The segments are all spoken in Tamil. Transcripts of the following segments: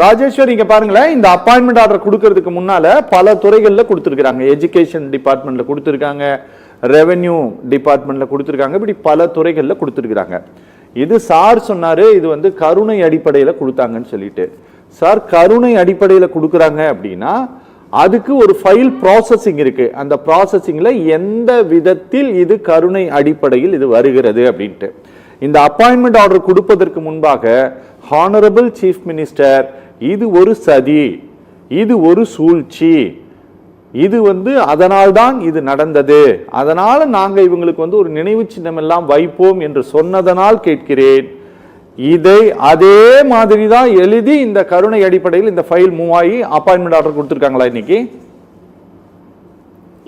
ராஜேஸ்வரி இங்க பாருங்களேன், இந்த அப்பாயின்மெண்ட் ஆர்டர் கொடுக்கறதுக்கு முன்னால பல துறைகள்ல கொடுத்திருக்காங்க. எஜுகேஷன் டிபார்ட்மெண்ட்ல கொடுத்திருக்காங்க, ரெவென்யூ டிபார்ட்மெண்ட்ல கொடுத்திருக்காங்க, இப்படி பல துறைகள்ல கொடுத்திருக்காங்க. இது சார் சொன்னாரு, இது வந்து கருணை அடிப்படையில கொடுத்தாங்கன்னு சொல்லிட்டு. சார் கருணை அடிப்படையில கொடுக்குறாங்க அப்படின்னா அதுக்கு ஒரு ஃபைல் ப்ராசஸிங் இருக்கு. அந்த ப்ராசஸிங்ல எந்த விதத்தில் இது கருணை அடிப்படையில் இது வருகிறது அப்படின்ட்டு. இந்த அப்பாயின்மெண்ட் ஆர்டர் கொடுப்பதற்கு முன்பாக ஹானரபிள் சீஃப் மினிஸ்டர், இது ஒரு சதி, இது ஒரு சூழ்ச்சி, இது வந்து அதனால்தான் இது நடந்தது, அதனால நாங்க இவங்களுக்கு வந்து ஒரு நினைவு சின்னம் எல்லாம் வைப்போம் என்று சொன்னதனால் கேட்கிறேன். இதை அதே மாதிரி தான் எழுதி இந்த கருணை அடிப்படையில் இந்த ஃபைல் மூவ் ஆகி அப்பாயின்மெண்ட் ஆர்டர் கொடுத்திருக்காங்களா இன்னைக்கு?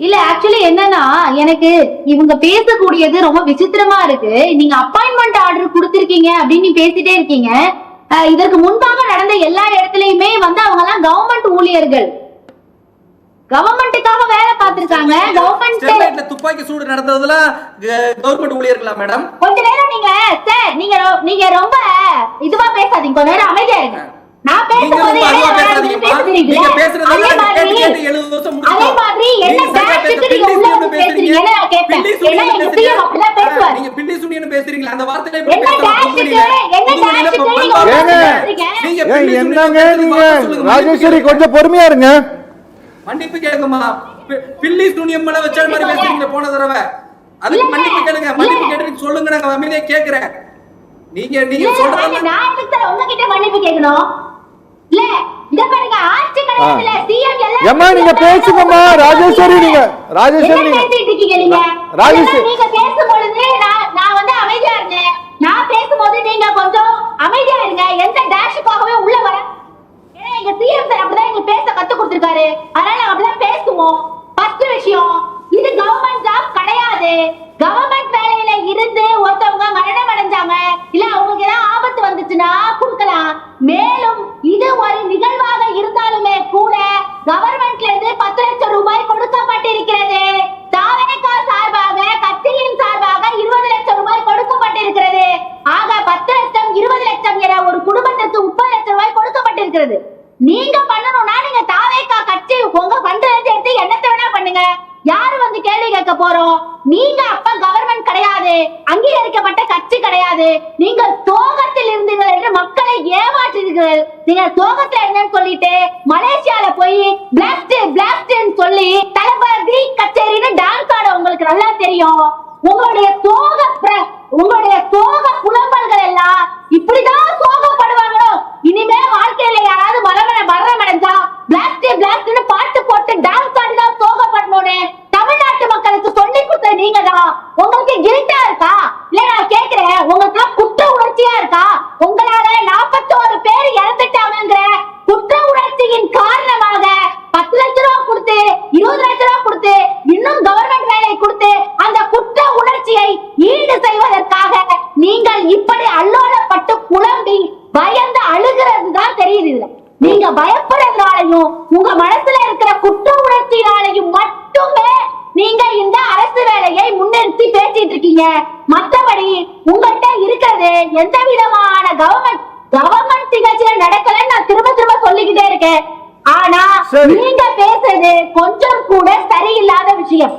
இல்ல ஆக்சுவலி என்னன்னா, எனக்கு இவங்க பேசக்கூடியது ரொம்ப விசித்திரமா இருக்கு. நீங்க அப்பாயின்மெண்ட் ஆர்டர் கொடுத்திருக்கீங்க அப்படின்னு பேசிட்டே இருக்கீங்க. இதற்கு முன்பாக நடந்த எல்லா இடத்துலயுமே வந்து அவங்க எல்லாம் கவர்மெண்ட் ஊழியர்கள், கவர்மெண்ட்டுக்காக வேலை பார்த்திருக்காங்க. கவர்மெண்ட் துப்பாக்கி சூடு நடந்ததுல கவர்மெண்ட் ஊழியர்களா மேடம்? கொஞ்ச நேரம் நீங்க சார் நீங்க ரொம்ப இதுவா பேசாதீங்க, கொஞ்ச நேரம் அமைதியா இருங்க. நான் பேசும்போது அதே மாதிரி என்ன பேசிட்டு நீங்க உள்ள வந்து பேசுறீங்க நான் கேட்பேன். ஏன்னா எங்க சிஎம் அப்படிதான் பேசுவார். நீங்க பில்லி சுனின்னு பேசுறீங்களா? அந்த வார்த்தையை என்ன என்னங்க நீங்க? ராஜேஸ்வரி கொஞ்சம் பொறுமையா இருங்க, மன்னிப்பு கேளுங்கம்மா. பில்லி சுனியம் மேல வச்ச மாதிரி பேசுறீங்க போன தடவை. அதுக்கு மன்னிப்பு கேளுங்க. மன்னிப்பு கேட்டு சொல்லுங்க, நான் அமைதியா கேக்குறேன். நீங்க சொல்றது நான் எதுக்கு உங்ககிட்ட மன்னிப்பு கேட்கணும்? இல்ல இத பாருங்க, ஆட்சி கடையில சிஎம் எல்லாம் ஏமா நீங்க பேசுங்கம்மா. ராஜேஸ்வரி நீங்க பேசிட்டு இருக்கீங்க. நீங்க பேசும்போது நான் வந்து அமைதியா இருந்தேன். நான் பேசும்போது நீங்க கொஞ்சம் அமைதியா இருங்க. எந்த டேஷுக்காகவே உள்ள வர, ஏன்னா எங்க சிஎம் சார் அப்படிதான் எங்களுக்கு பேச கத்து கொடுத்திருக்காரு. அதனால நாங்க அப்படிதான் பேசுவோம். ஃபர்ஸ்ட் விஷயம், இது கவர்மெண்ட் ஜாப் கிடையாது. கவர்மெண்ட் வேலையில இருந்து ஒருத்தவங்க மரணம் அடைஞ்சாங்க, இல்ல அவங்களுக்கு ஏதாவது ஆபத்து வந்துச்சுன்னா கொடுக்கலாம். மேலும் இது ஒரு நிகழ்வாக இருந்தாலுமே கூட கவர்மெண்ட்ல இருந்து 10 லட்சம் ரூபாய் கொடுக்கப்பட்டிருக்கிறது. தாவேகா சார்பாக, கட்சியின் சார்பாக 20 லட்சம் ரூபாய் கொடுக்கப்பட்டிருக்கிறது. ஆக 10 லட்சம் 20 லட்சம் என ஒரு குடும்பத்திற்கு 30 லட்சம் ரூபாய் கொடுக்கப்பட்டிருக்கிறது. நீங்க பண்ணணும்னா நீங்க தாவேகா கட்சி உங்க ஃபண்ட்ல இருந்து எடுத்து என்னத்தை வேணா பண்ணுங்க. யாரு வந்து கேள்வி கேட்க போறோம்? நீங்க அப்ப கவர்மெண்ட் கிடையாது, அங்கீகரிக்கப்பட்ட கட்சி கிடையாது. நீங்க சோகத்தில் இருந்தீர்கள் என்று மக்களை ஏமாற்றீர்கள். நீங்க சோகத்துல என்னன்னு சொல்லிட்டு மலேசியால போய் பிளாஸ்ட் சொல்லி தளபதி கச்சேரின்னு டான்ஸ் ஆட உங்களுக்கு நல்லா தெரியும். உங்களுடைய சோக புலம்பல்கள் எல்லாம் இப்படிதான் சோகப்படுவாங்களோ? இனிமே வாழ்க்கையில யாராவது மரணம் அடைஞ்சா பிளாஸ்ட் பாட்டு போட்டு டான்ஸ் ஆடிதான் சோகப்படணும்னு தமிழ்நாட்டு மக்களுக்கு சொல்லி கொடுத்த நீங்க தான். உங்களுக்கு கில்ட்டா இருக்கா? இல்ல நான் கேக்குறேன், உங்களுக்கு குற்ற உணர்ச்சியா இருக்கா? உங்களால 41 பேர் இறந்துட்டாங்கிற குற்ற உணர்ச்சியின் காரணமாக 10 லட்சம் ரூபாய் கொடுத்து 20 லட்சம் ரூபாய் கொடுத்து இன்னும் கவர்மெண்ட் வேலை கொடுத்து அந்த குற்ற உணர்ச்சியை ஈடு செய்வதற்காக நீங்கள் இப்படி அல்லோலப்பட்டு புலம்பி பயந்து அழுகிறது தான் தெரியுது. நீங்க பயப்படுறதுனாலையும் உங்க மனசுல இருக்கிற குற்ற உணர்ச்சியினாலையும் மட்டுமே நீங்க இந்த அரசு வேலையை முன்னிறுத்தி பேசிட்டு இருக்கீங்க. மற்றபடி உங்கள்கிட்ட இருக்கிறது எந்த விதமான கவர்மெண்ட் நிகழ்ச்சியில நடக்கலன்னு நான் திரும்ப சொல்லிக்கிட்டே இருக்கேன். ஆனா நீங்க பேசுறது கொஞ்சம் கூட சரியில்லாத விஷயம்.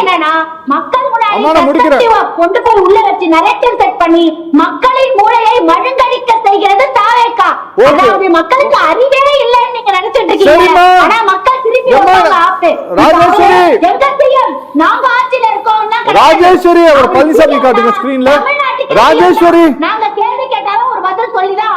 என்னன்னா மக்கள் முன்னாடி கொண்டு போய் உள்ள வச்சு நரேட்டிவ் செட் பண்ணி மக்களின் மூளையை மழுங்கடிக்க செய்கிறது தாவேகா. அதாவது மக்களுக்கு அறிவே இல்லைன்னு நீங்க நினைச்சிட்டு இருக்கீங்க. ஆனா மக்கள் திருப்பி நாங்க ஆட்சியில இருக்கோம். ராஜேஸ்வரி அவர் பழனிசாமி காட்டுங்க ஸ்கிரீன்ல. ராஜேஸ்வரி நாங்க கேள்வி கேட்டாலும் ஒரு பதில் சொல்லிதான்